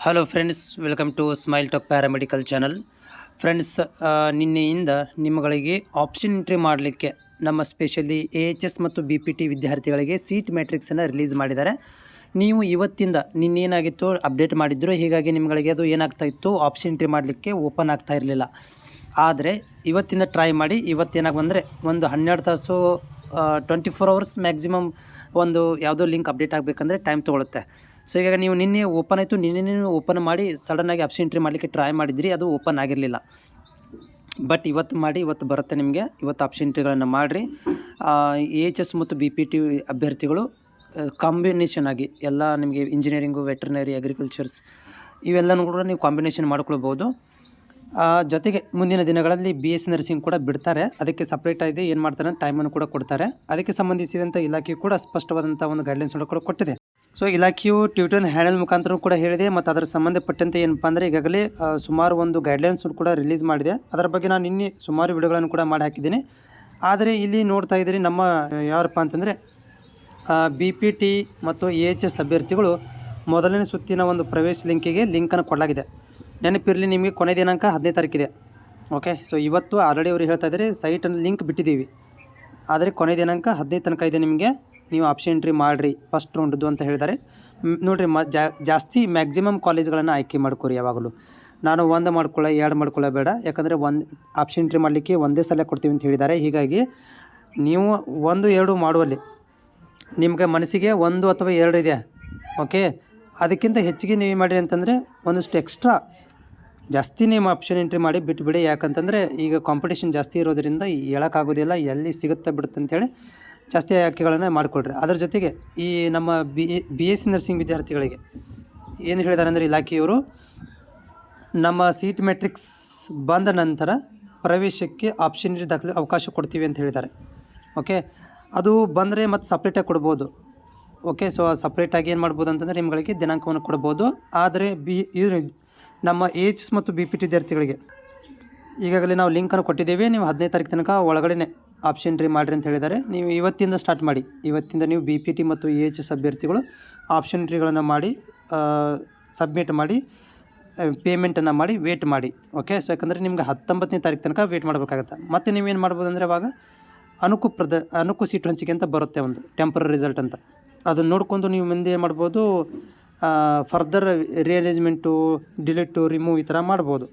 Hello friends, welcome to smile talk paramedical channel. Friends, ನಿನ್ನೆಯಿಂದ ನಿಮ್ಮಗಳಿಗೆ option entry ಮಾಡಲಿಕ್ಕೆ ನಮ್ಮ ಸ್ಪೆಷಲಿ AHS ಮತ್ತು BPT ವಿದ್ಯಾರ್ಥಿಗಳಿಗೆ ಸೀಟ್ ಮ್ಯಾಟ್ರಿಕ್ಸನ್ನು ರಿಲೀಸ್ ಮಾಡಿದ್ದಾರೆ. ನೀವು ಇವತ್ತಿಂದ ನಿನ್ನೇನಾಗಿತ್ತು ಅಪ್ಡೇಟ್ ಮಾಡಿದ್ರು, ಹೀಗಾಗಿ ನಿಮ್ಮಗಳಿಗೆ ಅದು ಏನಾಗ್ತಾಯಿತ್ತು, ಆಪ್ಷನ್ ಎಂಟ್ರಿ ಮಾಡಲಿಕ್ಕೆ ಓಪನ್ ಆಗ್ತಾ ಇರಲಿಲ್ಲ. ಆದರೆ ಇವತ್ತಿಂದ ಟ್ರೈ ಮಾಡಿ. ಇವತ್ತೇನಾಗಿ ಬಂದರೆ ಒಂದು 12 ತಾಸು 24 ಅವರ್ಸ್ ಮ್ಯಾಕ್ಸಿಮಮ್ ಒಂದು ಯಾವುದೋ ಲಿಂಕ್ ಅಪ್ಡೇಟ್ ಆಗಬೇಕಂದ್ರೆ ಟೈಮ್ ತೊಗೊಳುತ್ತೆ. ಸೊ ಈಗ ನೀವು ನಿನ್ನೆ ಓಪನ್ ಆಯಿತು, ನಿನ್ನೆ ಓಪನ್ ಮಾಡಿ ಸಡನ್ನಾಗಿ ಆಪ್ಷನ್ ಎಂಟ್ರಿ ಮಾಡಲಿಕ್ಕೆ ಟ್ರೈ ಮಾಡಿದ್ರಿ, ಅದು ಓಪನ್ ಆಗಿರಲಿಲ್ಲ. ಬಟ್ ಇವತ್ತು ಮಾಡಿ, ಇವತ್ತು ಬರುತ್ತೆ ನಿಮಗೆ. ಇವತ್ತು ಆಪ್ಷನ್ ಎಂಟ್ರಿಗಳನ್ನು ಮಾಡಿರಿ. AHS ಮತ್ತು BPT ಅಭ್ಯರ್ಥಿಗಳು ಕಾಂಬಿನೇಷನ್ ಆಗಿ ಎಲ್ಲ ನಿಮಗೆ ಇಂಜಿನಿಯರಿಂಗು, ವೆಟರ್ನರಿ, ಅಗ್ರಿಕಲ್ಚರ್ಸ್ ಇವೆಲ್ಲನೂ ಕೂಡ ನೀವು ಕಾಂಬಿನೇಷನ್ ಮಾಡ್ಕೊಳ್ಬೋದು. ಜೊತೆಗೆ ಮುಂದಿನ ದಿನಗಳಲ್ಲಿ BS ನರ್ಸಿಂಗ್ ಕೂಡ ಬಿಡ್ತಾರೆ. ಅದಕ್ಕೆ ಸಪ್ರೇಟಾಗಿ ಏನು ಮಾಡ್ತಾರೆ, ಟೈಮನ್ನು ಕೂಡ ಕೊಡ್ತಾರೆ. ಅದಕ್ಕೆ ಸಂಬಂಧಿಸಿದಂಥ ಇಲಾಖೆ ಕೂಡ ಸ್ಪಷ್ಟವಾದಂಥ ಒಂದು ಗೈಡ್ಲೈನ್ಸ್ ಕೂಡ ಕೊಟ್ಟಿದೆ. ಸೊ ಇಲಾಖೆಯು ಟ್ವಿಟರ್ ಹ್ಯಾಂಡಲ್ ಮುಖಾಂತರ ಕೂಡ ಹೇಳಿದೆ, ಮತ್ತು ಅದರ ಸಂಬಂಧಪಟ್ಟಂತೆ ಏನಪ್ಪ ಅಂದರೆ ಈಗಾಗಲೇ ಸುಮಾರು ಒಂದು ಗೈಡ್ಲೈನ್ಸ್ ಕೂಡ ರಿಲೀಸ್ ಮಾಡಿದೆ. ಅದರ ಬಗ್ಗೆ ನಾನು ನಿನ್ನೆ ಸುಮಾರು ವಿಡಿಯೋಗಳನ್ನು ಕೂಡ ಮಾಡಿ ಹಾಕಿದ್ದೀನಿ. ಆದರೆ ಇಲ್ಲಿ ನೋಡ್ತಾ ಇದ್ದೀರಿ, ನಮ್ಮ ಯಾರಪ್ಪ ಅಂತಂದರೆ BPT ಮತ್ತು AHS ಅಭ್ಯರ್ಥಿಗಳು ಮೊದಲನೇ ಸುತ್ತಿನ ಒಂದು ಪ್ರವೇಶ ಲಿಂಕನ್ನು ಕೊಡಲಾಗಿದೆ. ನೆನಪಿರಲಿ, ನಿಮಗೆ ಕೊನೆ ದಿನಾಂಕ 15 ತಾರೀಕಿದೆ. ಓಕೆ, ಸೊ ಇವತ್ತು ಆಲ್ರೆಡಿ ಅವರು ಹೇಳ್ತಾ ಇದ್ದಾರೆ ಸೈಟನ್ನು ಲಿಂಕ್ ಬಿಟ್ಟಿದ್ದೀವಿ, ಆದರೆ ಕೊನೆ ದಿನಾಂಕ 15 ತನಕ ಇದೆ. ನಿಮಗೆ ನೀವು ಆಪ್ಷನ್ ಎಂಟ್ರಿ ಮಾಡಿರಿ ಫಸ್ಟ್ ರೌಂಡ್ದು ಅಂತ ಹೇಳಿದ್ದಾರೆ. ನೋಡಿರಿ, ಜಾಸ್ತಿ ಮ್ಯಾಕ್ಸಿಮಮ್ ಕಾಲೇಜ್ಗಳನ್ನು ಆಯ್ಕೆ ಮಾಡ್ಕೊರಿ. ಯಾವಾಗಲೂ ನಾನು 1 ಮಾಡ್ಕೊಳ್ಳೋ 2 ಮಾಡ್ಕೊಳ್ಳೋಬೇಡ, ಯಾಕಂದರೆ ಆಪ್ಷನ್ ಎಂಟ್ರಿ ಮಾಡಲಿಕ್ಕೆ ಒಂದೇ ಸಲ ಕೊಡ್ತೀವಿ ಅಂತ ಹೇಳಿದ್ದಾರೆ. ಹೀಗಾಗಿ ನೀವು 1, 2 ಮಾಡುವಲ್ಲಿ ನಿಮಗೆ ಮನಸ್ಸಿಗೆ 1 ಅಥವಾ 2 ಇದೆ, ಓಕೆ, ಅದಕ್ಕಿಂತ ಹೆಚ್ಚಿಗೆ ನೀವು ಮಾಡಿರಿ ಅಂತಂದರೆ ಒಂದಷ್ಟು ಎಕ್ಸ್ಟ್ರಾ ಜಾಸ್ತಿ ನೀವು ಆಪ್ಷನ್ ಎಂಟ್ರಿ ಮಾಡಿ ಬಿಟ್ಟುಬಿಡಿ. ಯಾಕಂತಂದರೆ ಈಗ ಕಾಂಪಿಟೇಷನ್ ಜಾಸ್ತಿ ಇರೋದರಿಂದ ಹೇಳೋಕ್ಕಾಗೋದಿಲ್ಲ ಎಲ್ಲಿ ಸಿಗುತ್ತೆ ಬಿಡುತ್ತೆ ಅಂಥೇಳಿ ಜಾಸ್ತಿ ಆಯ್ಕೆಗಳನ್ನು ಮಾಡಿಕೊಳ್ರಿ. ಅದರ ಜೊತೆಗೆ ಈ ನಮ್ಮ BS ನರ್ಸಿಂಗ್ ವಿದ್ಯಾರ್ಥಿಗಳಿಗೆ ಏನು ಹೇಳಿದ್ದಾರೆ ಅಂದರೆ ಇಲಾಖೆಯವರು, ನಮ್ಮ ಸೀಟ್ ಮ್ಯಾಟ್ರಿಕ್ಸ್ ಬಂದ ನಂತರ ಪ್ರವೇಶಕ್ಕೆ ಆಪ್ಷನ್ ಎಂಟ್ರಿ ದಾಖಲೆ ಅವಕಾಶ ಕೊಡ್ತೀವಿ ಅಂತ ಹೇಳಿದ್ದಾರೆ. ಓಕೆ, ಅದು ಬಂದರೆ ಮತ್ತು ಸಪ್ರೇಟಾಗಿ ಕೊಡ್ಬೋದು. ಓಕೆ, ಸೊ ಸಪ್ರೇಟಾಗಿ ಏನು ಮಾಡ್ಬೋದು ಅಂತಂದರೆ ನಿಮ್ಗಳಿಗೆ ದಿನಾಂಕವನ್ನು ಕೊಡ್ಬೋದು. ಆದರೆ ನಮ್ಮ AHS ಮತ್ತು BPT ವಿದ್ಯಾರ್ಥಿಗಳಿಗೆ ಈಗಾಗಲೇ ನಾವು ಲಿಂಕನ್ನು ಕೊಟ್ಟಿದ್ದೇವೆ. ನೀವು 15 ತಾರೀಕು ತನಕ ಒಳಗಡೆ ಆಪ್ಷನ್ ಎಂಟ್ರಿ ಮಾಡಿರಿ ಅಂತ ಹೇಳಿದ್ದಾರೆ. ನೀವು ಇವತ್ತಿಂದ ಸ್ಟಾರ್ಟ್ ಮಾಡಿ. ಇವತ್ತಿಂದ ನೀವು BPT ಮತ್ತು AHS ಅಭ್ಯರ್ಥಿಗಳು ಆಪ್ಷನ್ ಎಂಟ್ರಿಗಳನ್ನು ಮಾಡಿ ಸಬ್ಮಿಟ್ ಮಾಡಿ ಪೇಮೆಂಟನ್ನು ಮಾಡಿ ವೇಟ್ ಮಾಡಿ. ಓಕೆ, ಸೊ ಯಾಕಂದರೆ ನಿಮ್ಗೆ 19ನೇ ತಾರೀಕು ತನಕ ವೇಟ್ ಮಾಡಬೇಕಾಗತ್ತೆ. ಮತ್ತು ನೀವೇನು ಮಾಡ್ಬೋದು ಅಂದರೆ ಅವಾಗ ಅನುಕು ಸೀಟ್ ಹಂಚಿಕೆ ಅಂತ ಬರುತ್ತೆ, ಒಂದು ಟೆಂಪರರಿ ರಿಸಲ್ಟ್ ಅಂತ. ಅದನ್ನು ನೋಡ್ಕೊಂಡು ನೀವು ಮುಂದೆ ಏನು ಮಾಡ್ಬೋದು, ಫರ್ದರ್ ರಿಅರೇಂಜ್ಮೆಂಟು, ಡಿಲೀಟು, ರಿಮೂವ್ ಈ ಥರ ಮಾಡ್ಬೋದು.